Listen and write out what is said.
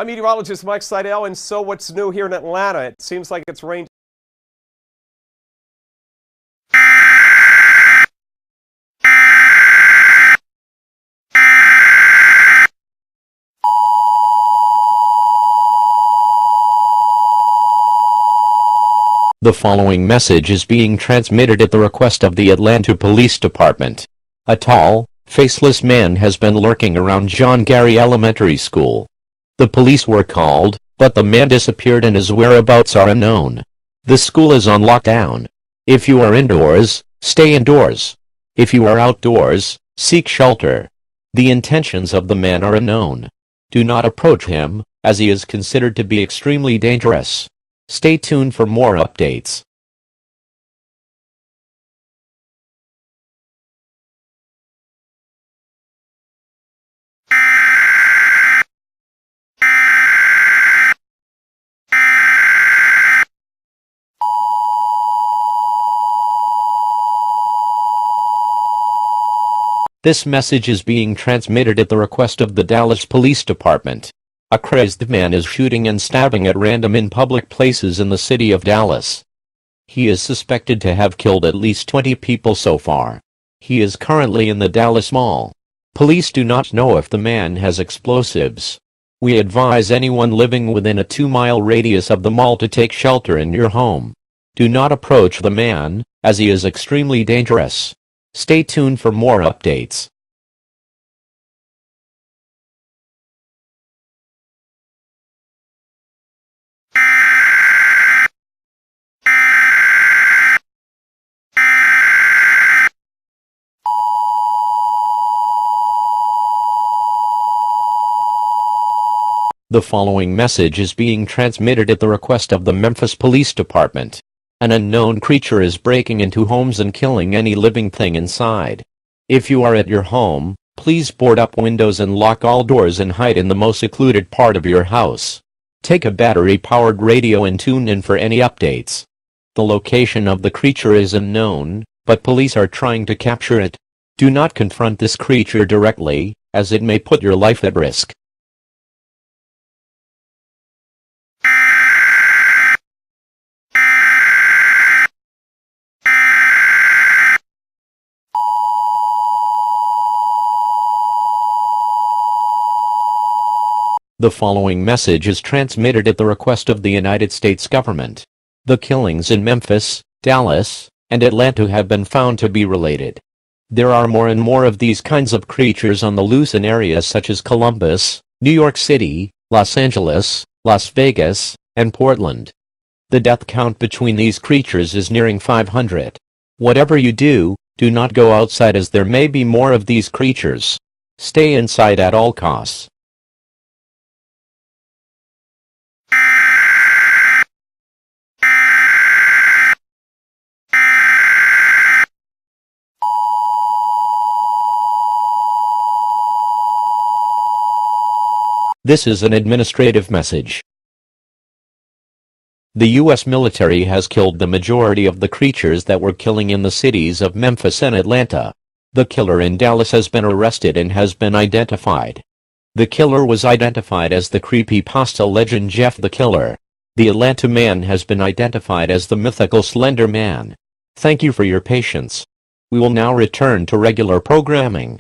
I'm meteorologist Mike Seidel, and so what's new here in Atlanta? It seems like it's rained. The following message is being transmitted at the request of the Atlanta Police Department. A tall, faceless man has been lurking around John Gary Elementary School. The police were called, but the man disappeared and his whereabouts are unknown. The school is on lockdown. If you are indoors, stay indoors. If you are outdoors, seek shelter. The intentions of the man are unknown. Do not approach him, as he is considered to be extremely dangerous. Stay tuned for more updates. This message is being transmitted at the request of the Dallas Police Department. A crazed man is shooting and stabbing at random in public places in the city of Dallas. He is suspected to have killed at least 20 people so far. He is currently in the Dallas Mall. Police do not know if the man has explosives. We advise anyone living within a 2-mile radius of the mall to take shelter in your home. Do not approach the man, as he is extremely dangerous. Stay tuned for more updates. The following message is being transmitted at the request of the Memphis Police Department. An unknown creature is breaking into homes and killing any living thing inside. If you are at your home, please board up windows and lock all doors and hide in the most secluded part of your house. Take a battery-powered radio and tune in for any updates. The location of the creature is unknown, but police are trying to capture it. Do not confront this creature directly, as it may put your life at risk. The following message is transmitted at the request of the United States government. The killings in Memphis, Dallas, and Atlanta have been found to be related. There are more and more of these kinds of creatures on the loose in areas such as Columbus, New York City, Los Angeles, Las Vegas, and Portland. The death count between these creatures is nearing 500. Whatever you do, do not go outside as there may be more of these creatures. Stay inside at all costs. This is an administrative message. The U.S. military has killed the majority of the creatures that were killing in the cities of Memphis and Atlanta. The killer in Dallas has been arrested and has been identified. The killer was identified as the Creepypasta legend Jeff the Killer. The Atlanta man has been identified as the mythical Slender Man. Thank you for your patience. We will now return to regular programming.